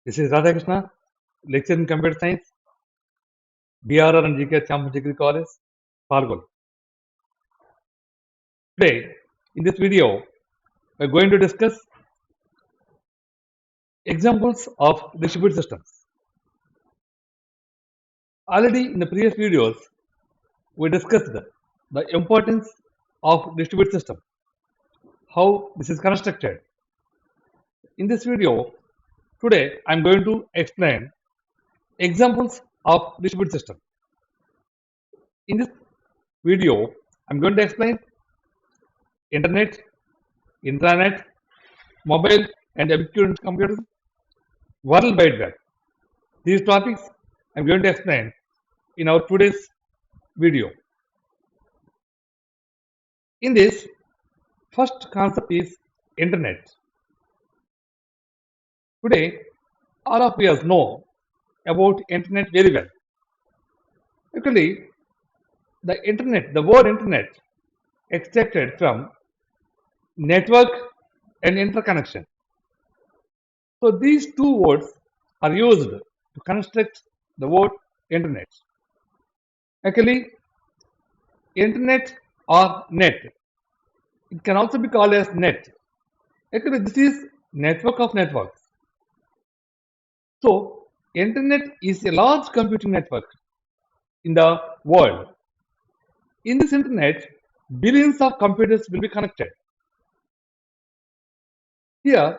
This is Radhakrishna, lecturer in computer science, BRR and GK Champion Degree College, Fargol. Today, in this video, we are going to discuss examples of distributed systems. Already in the previous videos, we discussed the importance of distributed system, how this is constructed. In this video, today I am going to explain examples of distributed system. In this video, I am going to explain internet, intranet, mobile and ubiquitous computers, World Wide Web. These topics I am going to explain in our today's video. In this, first concept is internet. Today, all of us know about internet very well. Actually, the internet, the word internet, extracted from network and interconnection. So these two words are used to construct the word internet. Actually, internet or net, it can also be called as net. Actually, this is network of networks. So, internet is a large computing network in the world. In this internet, billions of computers will be connected. Here,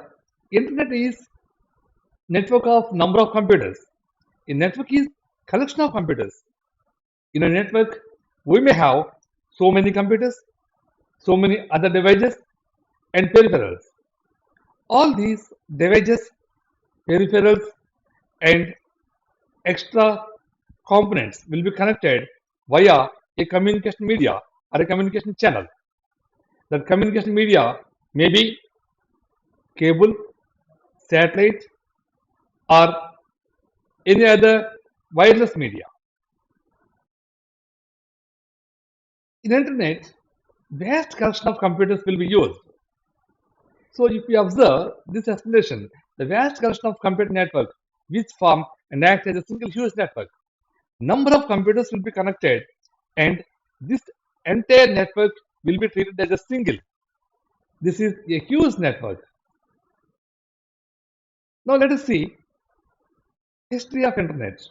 internet is network of number of computers. A network is collection of computers. In a network, we may have so many computers, so many other devices and peripherals. All these devices, peripherals and extra components will be connected via a communication media or a communication channel. That communication media may be cable, satellite or any other wireless media. In internet, vast collection of computers will be used. So if you observe this explanation, the vast collection of computer network which form and act as a single huge network, number of computers will be connected and this entire network will be treated as a single. This is a huge network. Now let us see history of internet.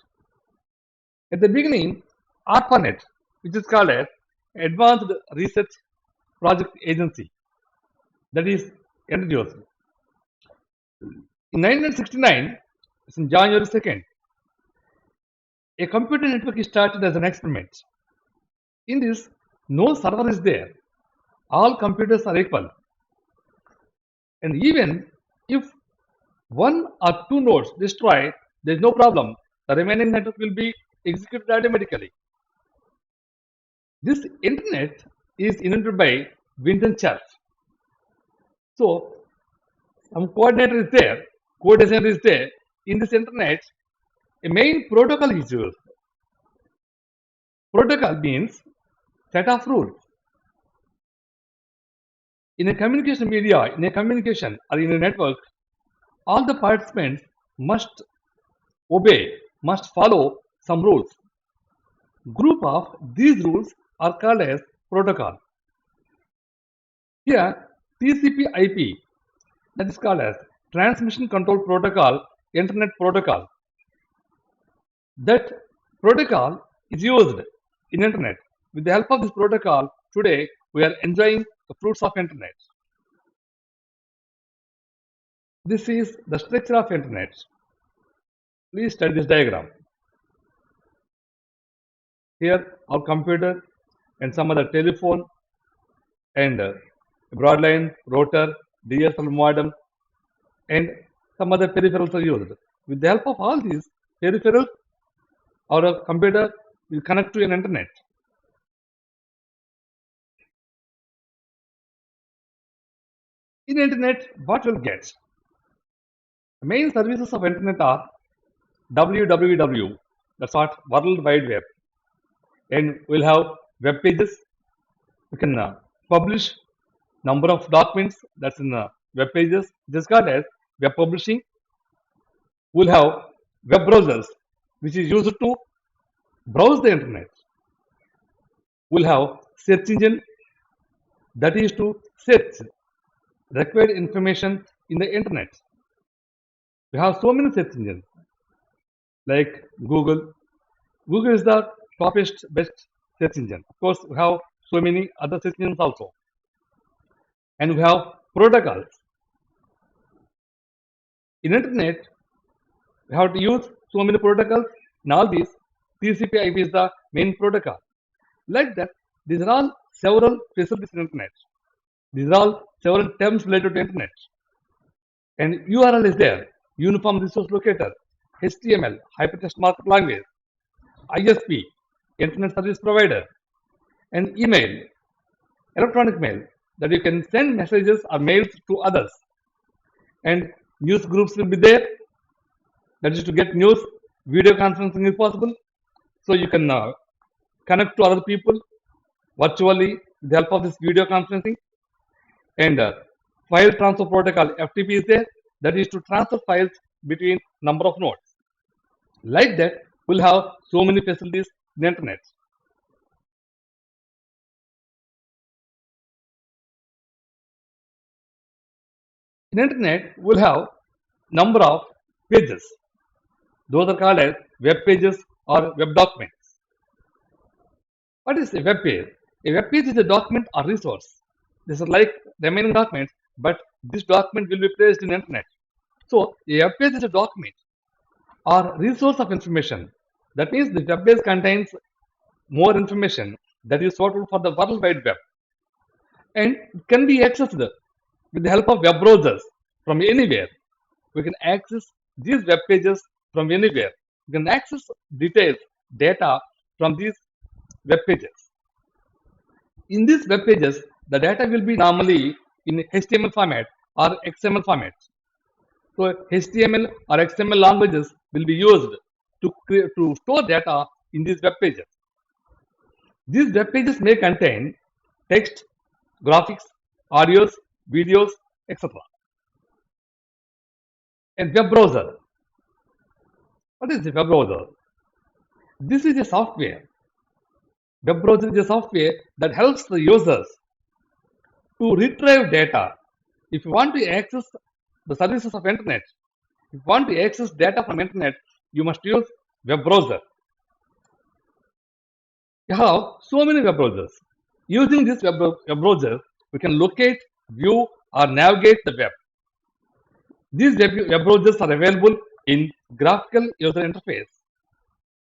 At the beginning, ARPANET, which is called as Advanced Research Project Agency, that is introduced. In 1969, it's in January 2nd, a computer network is started as an experiment. In this, no server is there. All computers are equal. And even if one or two nodes destroy, there is no problem. The remaining network will be executed automatically. This internet is invented by Winston Cerf. So, some coordinator is there, co-designer is there. In this internet, a main protocol is used. Protocol means set of rules. In a communication media, in a communication or in a network, all the participants must obey, must follow some rules. Group of these rules are called as protocol. Here, TCP/IP, that is called as Transmission Control Protocol, Internet Protocol. That protocol is used in internet. With the help of this protocol, today we are enjoying the fruits of internet. This is the structure of internet. Please study this diagram. Here our computer and some other telephone and broadline, router, DSL modem and some other peripherals are used. With the help of all these peripherals, our computer will connect to an internet. In internet, what we'll get? The main services of internet are www, that's what World Wide Web, and we'll have web pages. We can publish number of documents that's in web pages. This is called as web publishing. We'll have web browsers, which is used to browse the internet. We'll have search engine, that is to search required information in the internet. We have so many search engines like Google. Google is the topest, best search engine. Of course, we have so many other search engines also. And we have protocols. In internet, we have to use so many protocols. In all these, TCP/IP is the main protocol. Like that, these are all several facilities in internet. These are all several terms related to internet. And URL is there, Uniform Resource Locator, HTML, Hypertext Markup Language, ISP, Internet Service Provider, and email, electronic mail, that you can send messages or mails to others. And news groups will be there, that is to get news. Video conferencing is possible, so you can connect to other people virtually with the help of this video conferencing. And file transfer protocol, FTP, is there, that is to transfer files between number of nodes. Like that, we'll have so many facilities in the internet. In internet, we'll have number of pages. Those are called as web pages or web documents. What is a web page? A web page is a document or resource. This is like remaining documents, but this document will be placed in the internet. So a web page is a document or resource of information. That means the web page contains more information that is suitable for the World Wide Web, and it can be accessed with the help of web browsers from anywhere. We can access these web pages from anywhere. We can access details, data from these web pages. In these web pages, the data will be normally in HTML format or XML format. So HTML or XML languages will be used to store data in these web pages. These web pages may contain text, graphics, audios, videos, etc. And web browser. What is the web browser? This is a software. Web browser is a software that helps the users to retrieve data. If you want to access the services of internet, if you want to access data from internet, you must use web browser. You have so many web browsers. Using this web browser, we can locate, view, or navigate the web. These web browsers are available in graphical user interface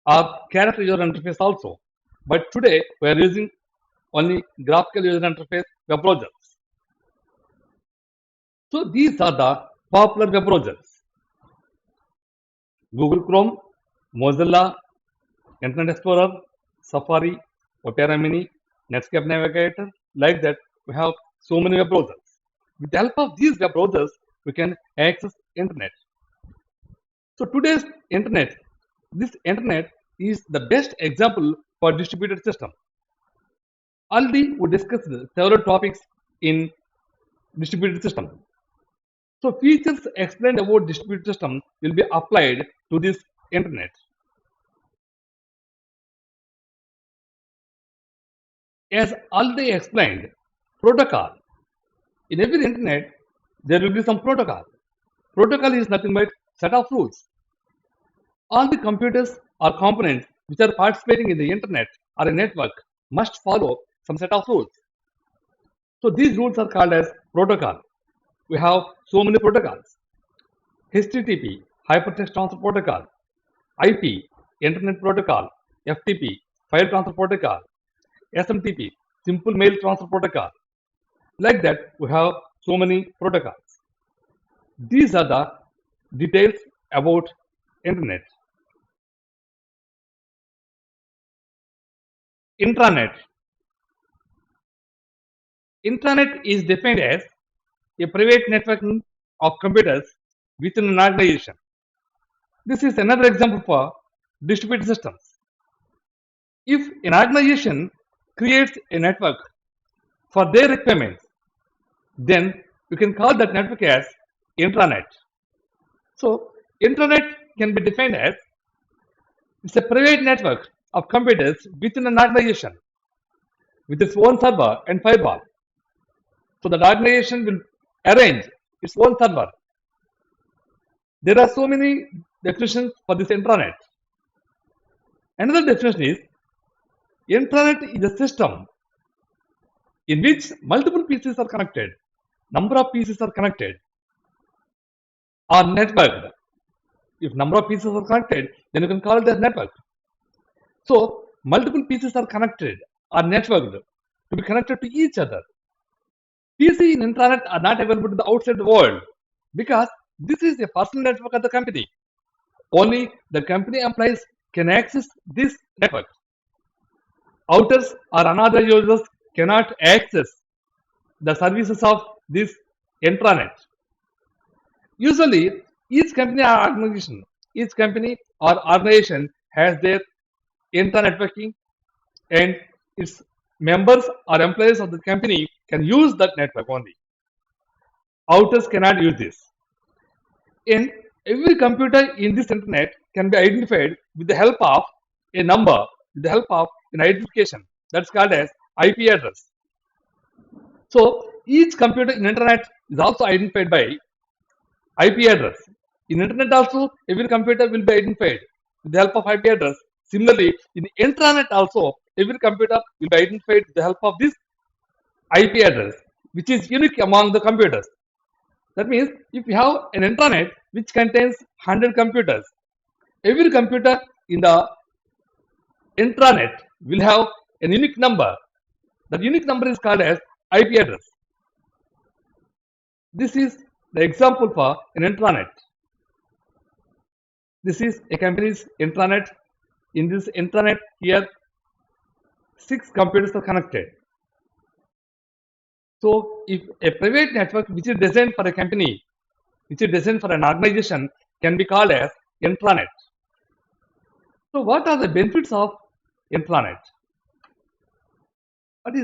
or character user interface also. But today, we are using only graphical user interface web browsers. So these are the popular web browsers: Google Chrome, Mozilla, Internet Explorer, Safari, Opera Mini, Netscape Navigator. Like that, we have so many web browsers. With the help of these web browsers, we can access internet. So today's internet, this internet is the best example for distributed system. Already we discussed several topics in distributed system. So features explained about distributed system will be applied to this internet. As already explained, protocol. In every internet, there will be some protocol. Protocol is nothing but set of rules. All the computers or components which are participating in the internet or a network must follow some set of rules. So these rules are called as protocol. We have so many protocols: HTTP, Hypertext Transfer Protocol; IP, Internet Protocol; FTP, File Transfer Protocol; SMTP, Simple Mail Transfer Protocol. Like that, we have so many protocols. These are the details about internet. Intranet. Intranet is defined as a private networking of computers within an organization. This is another example for distributed systems. If an organization creates a network for their requirements, then you can call that network as intranet. So Intranet can be defined as it's a private network of computers within an organization with its own server and firewall. So the organization will arrange its own server. There are so many definitions for this intranet. Another definition is intranet is a system in which multiple pieces are connected, number of pieces are connected, or networked. If number of pieces are connected, then you can call it as network. So multiple pieces are connected or networked to be connected to each other. PC in intranet are not available to the outside world because this is a personal network of the company. Only the company employees can access this network. Outers or unauthorized users cannot access the services of this intranet. Usually, each company or organization has their intranetworking, and its members or employees of the company can use that network only. Outers cannot use this. And every computer in this internet can be identified with the help of a number, with the help of an identification that's called as IP address. So each computer in internet is also identified by IP address. In internet also, every computer will be identified with the help of IP address. Similarly, in intranet also, every computer will be identified with the help of this IP address, which is unique among the computers. That means if you have an intranet which contains 100 computers, every computer in the intranet will have a unique number. That unique number is called as IP address. This is the example for an intranet. This is a company's intranet. In this intranet here, 6 computers are connected. So if a private network which is designed for a company, which is designed for an organization, can be called as intranet. So what are the benefits of intranet? What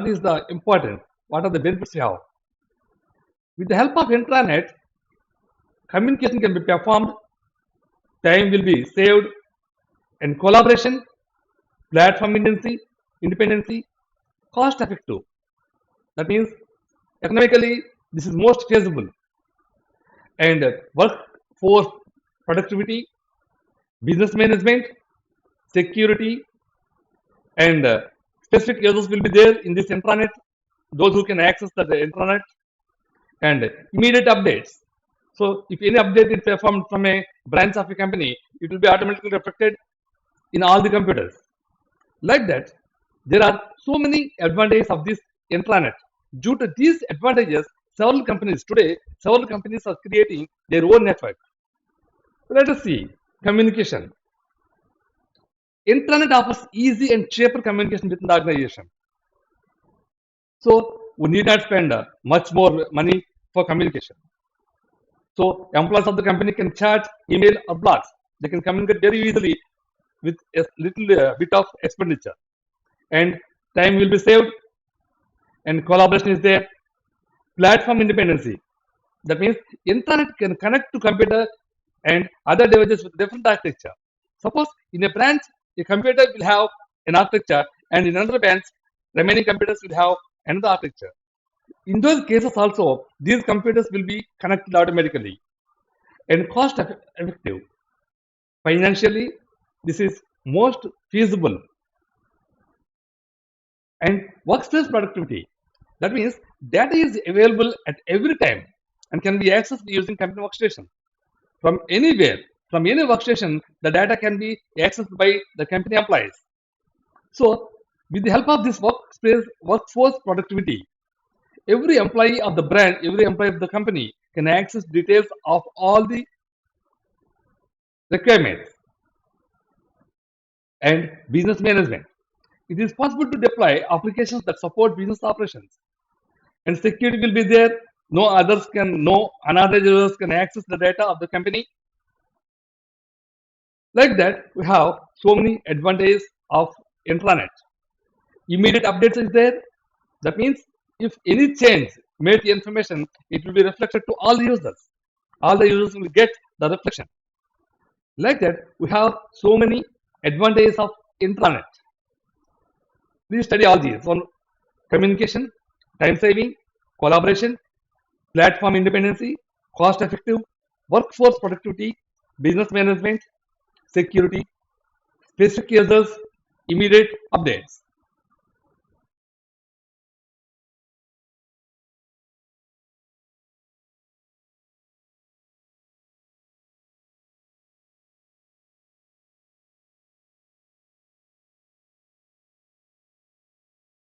is the importance? What are the benefits you have? With the help of intranet, communication can be performed, time will be saved, and collaboration, platform independency, cost effective. That means economically this is most feasible. And workforce productivity, business management, security, and specific users will be there in this intranet, those who can access the intranet, and immediate updates. So if any update is performed from a branch of a company, it will be automatically reflected in all the computers. Like that, there are so many advantages of this intranet. Due to these advantages, several companies are creating their own network. Let us see communication. Intranet offers easy and cheaper communication within the organization. So we need not spend much more money for communication. So employees of the company can chat, email, or blogs. They can communicate very easily with a little bit of expenditure, and time will be saved, and collaboration is there. Platform independency. That means internet can connect to computer and other devices with different architecture. Suppose in a branch, a computer will have an architecture, and in another branch, remaining computers will have another architecture. In those cases also, these computers will be connected automatically. And cost effective. Financially, this is most feasible. And workspace productivity. That means data is available at every time and can be accessed using company workstation. From anywhere, from any workstation, the data can be accessed by the company employees. So, with the help of this workforce productivity, every employee of the brand, every employee of the company can access details of all the requirements. And business management. It is possible to deploy applications that support business operations. And security will be there. No unauthorized users can access the data of the company. Like that, we have so many advantages of intranet. Immediate updates is there. That means if any change made the information, it will be reflected to all the users. All the users will get the reflection. Like that, we have so many advantages of intranet. Please study all these. One, communication, time saving, collaboration, platform independency, cost effective, workforce productivity, business management, security, specific users, immediate updates.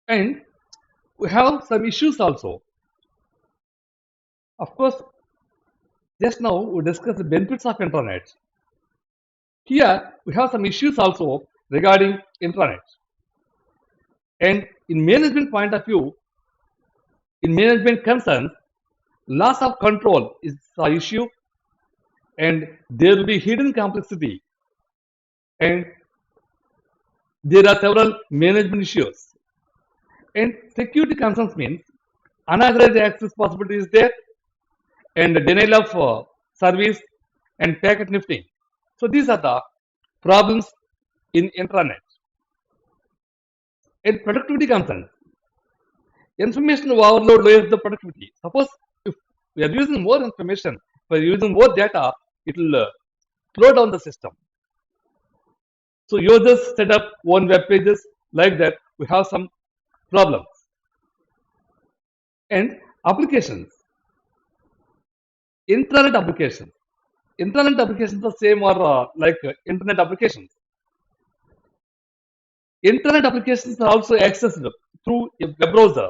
And we have some issues also. Of course, just now we discussed the benefits of internet. Here we have some issues also regarding intranet. And in management point of view, in management concerns, loss of control is the issue, and there will be hidden complexity, and there are several management issues. And security concerns means unauthorized access possibility is there, and denial of service and packet nifting. So these are the problems in intranet. And productivity concerns. Information overload lowers the productivity. Suppose if we are using more information, if we are using more data, it will slow down the system. So users set up one web pages, like that we have some problems. And applications. Intranet applications. Internet applications are same or like internet applications. Internet applications are also accessed through a web browser.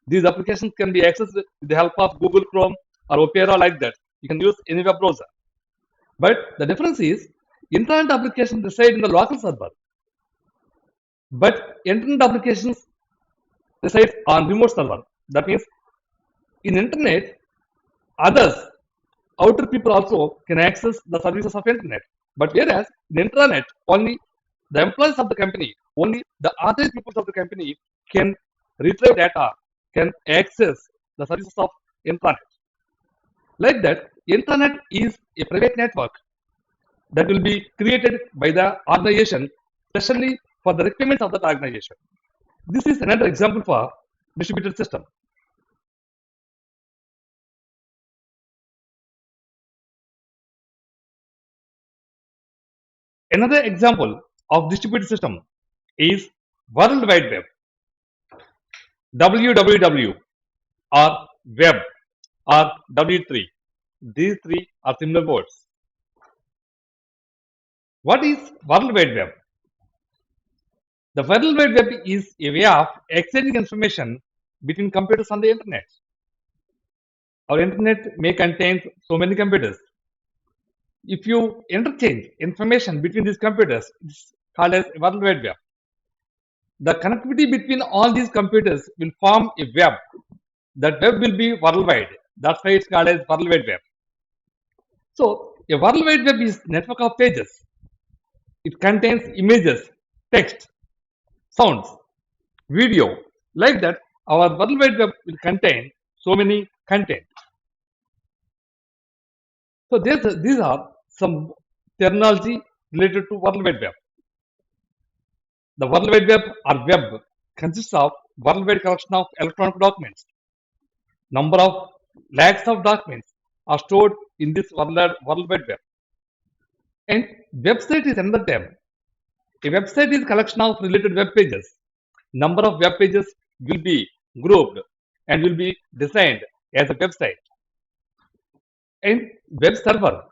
These applications can be accessed with the help of Google Chrome or Opera, like that. You can use any web browser. But the difference is, internet applications reside in the local server, but internet applications reside on remote server. That means in internet, others, outer people also can access the services of internet. But whereas in intranet, only the employees of the company, only the authorized people of the company can retrieve data, can access the services of intranet. Like that, intranet is a private network that will be created by the organization, especially for the requirements of that organization. This is another example for distributed system. Another example of distributed system is World Wide Web, WWW, or Web, or W3. These three are similar words. What is World Wide Web? The World Wide Web is a way of exchanging information between computers on the internet. Our internet may contain so many computers. If you interchange information between these computers, it's called as World Wide Web. The connectivity between all these computers will form a web. That web will be worldwide. That's why it's called as World Wide Web. So a World Wide Web is network of pages. It contains images, text, sounds, video. Like that, our World Wide Web will contain so many content. So these are some terminology related to World Wide Web. The World Wide Web or web consists of worldwide collection of electronic documents. Number of lakhs of documents are stored in this World Wide Web. And website is another term. A website is a collection of related web pages. Number of web pages will be grouped and will be designed as a website. And web server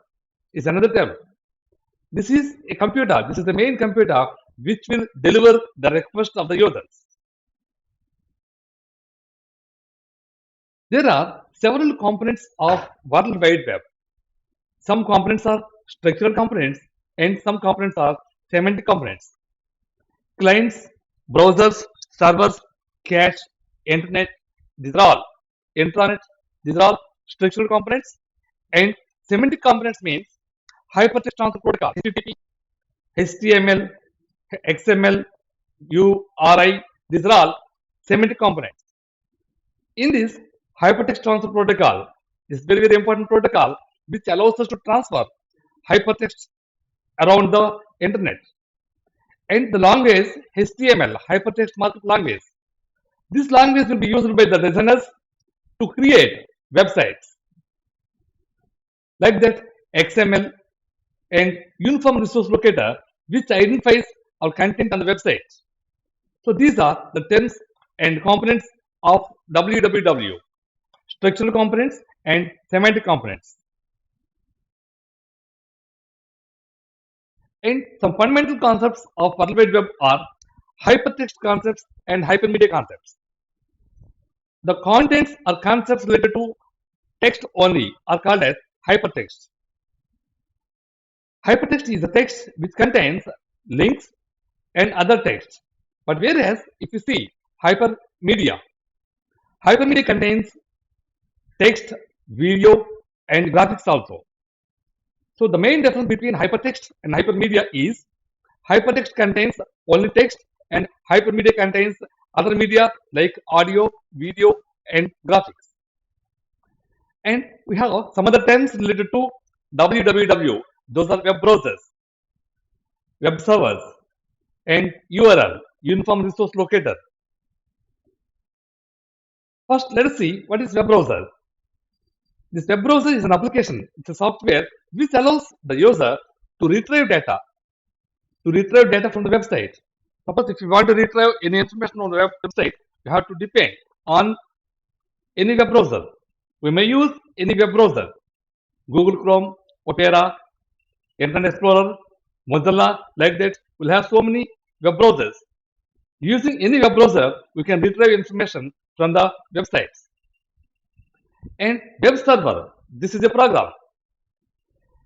is another term. This is a computer. This is the main computer which will deliver the request of the users. There are several components of World Wide Web. Some components are structural components and some components are semantic components. Clients, browsers, servers, cache, internet, these are all intranet, these are all structural components. And semantic components means hypertext transfer protocol, HTTP, HTML, XML, URI, these are all semantic components. In this hypertext transfer protocol, this is very important protocol which allows us to transfer hypertext around the internet. And the language HTML, hypertext markup language. This language will be used by the designers to create websites. Like that, XML and Uniform Resource Locator, which identifies our content on the website. So these are the terms and components of WWW: structural components and semantic components. And some fundamental concepts of World Wide Web are hypertext concepts and hypermedia concepts. The contents or concepts related to text only are called as hypertext. Hypertext is a text which contains links and other text. But whereas if you see hypermedia, hypermedia contains text, video, and graphics also. So the main difference between hypertext and hypermedia is hypertext contains only text and hypermedia contains other media like audio, video, and graphics. And we have some other terms related to WWW. Those are web browsers, web servers, and URL, Uniform Resource Locator. First, let us see what is web browser. This web browser is an application. It's a software which allows the user to retrieve data from the website. Suppose if you want to retrieve any information on the website, you have to depend on any web browser. We may use any web browser: Google Chrome, Opera, Internet Explorer, Mozilla. Like that, we'll have so many web browsers. Using any web browser, we can retrieve information from the websites. And web server, this is a program.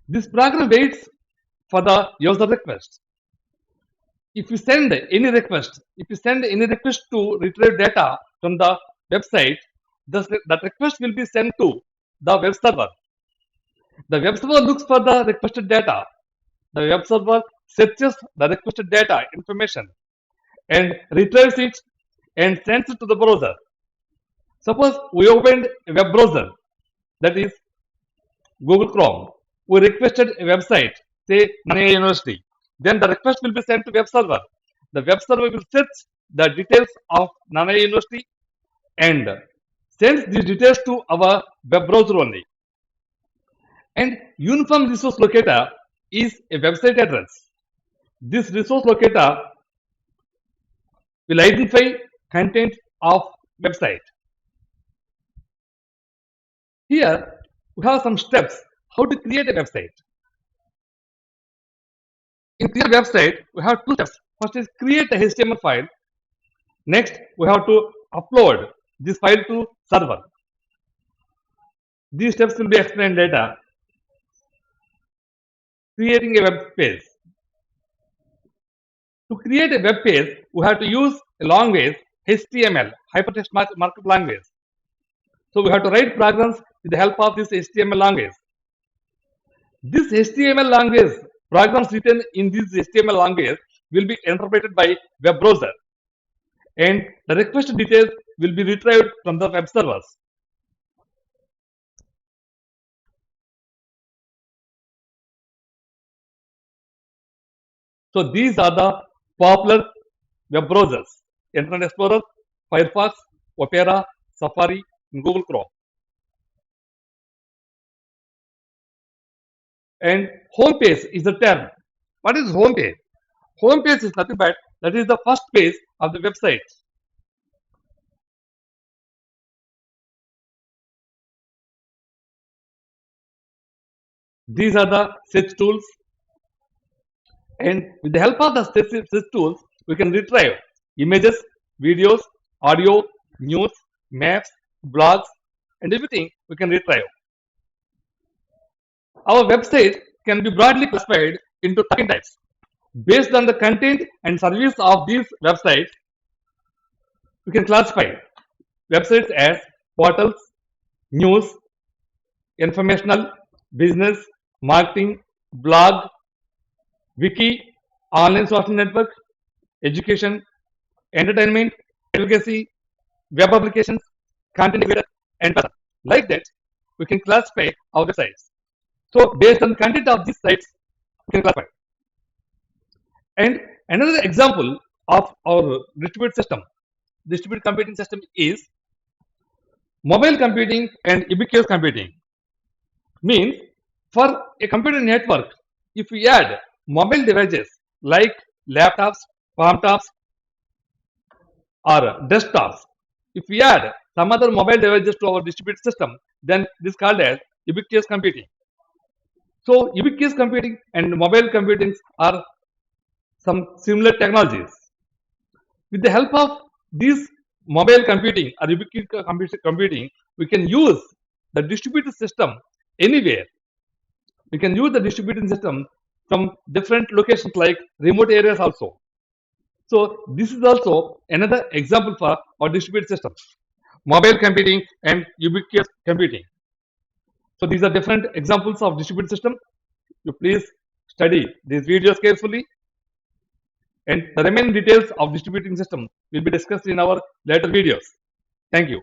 This program waits for the user request. If you send any request to retrieve data from the website, that request will be sent to the web server. The web server looks for the requested data. The web server searches the requested data information and retrieves it and sends it to the browser. Suppose we opened a web browser, that is Google Chrome. We requested a website, say Nanya University. Then the request will be sent to web server. The web server will search the details of Nanya University and sends these details to our web browser only. And Uniform Resource Locator is a website address. This resource locator will identify content of website. Here we have some steps how to create a website. In create a website, we have two steps. First is create a HTML file. Next, we have to upload this file to server. These steps will be explained later. Creating a web page. To create a web page, we have to use a language HTML, hypertext markup language. So we have to write programs with the help of this HTML language. This HTML language, programs written in this HTML language will be interpreted by web browser, and the requested details will be retrieved from the web servers. So these are the popular web browsers: Internet Explorer, Firefox, Opera, Safari, and Google Chrome. And home page is the term. What is home page? Home page is nothing but that is the first page of the website. These are the search tools, and with the help of the search tools, we can retrieve images, videos, audio, news, maps, blogs, and everything we can retrieve. Our website can be broadly classified into 13 types. Based on the content and service of these websites, we can classify websites as portals, news, informational, business, marketing, blog, wiki, online social network, education, entertainment, advocacy, web applications, content creator, and like that, we can classify our websites. So based on the content of these sites, we can classify. And another example of our distributed computing system is mobile computing and ubiquitous computing. Means for a computer network, if we add mobile devices like laptops, palm tops, or desktops, if we add some other mobile devices to our distributed system, then this is called as ubiquitous computing. So ubiquitous computing and mobile computing are some similar technologies. With the help of these mobile computing or ubiquitous computing, we can use the distributed system anywhere. We can use the distributed system from different locations like remote areas also. So this is also another example for our distributed systems, mobile computing and ubiquitous computing. So these are different examples of distributed system. You please study these videos carefully, and the remaining details of distributing system will be discussed in our later videos. Thank you.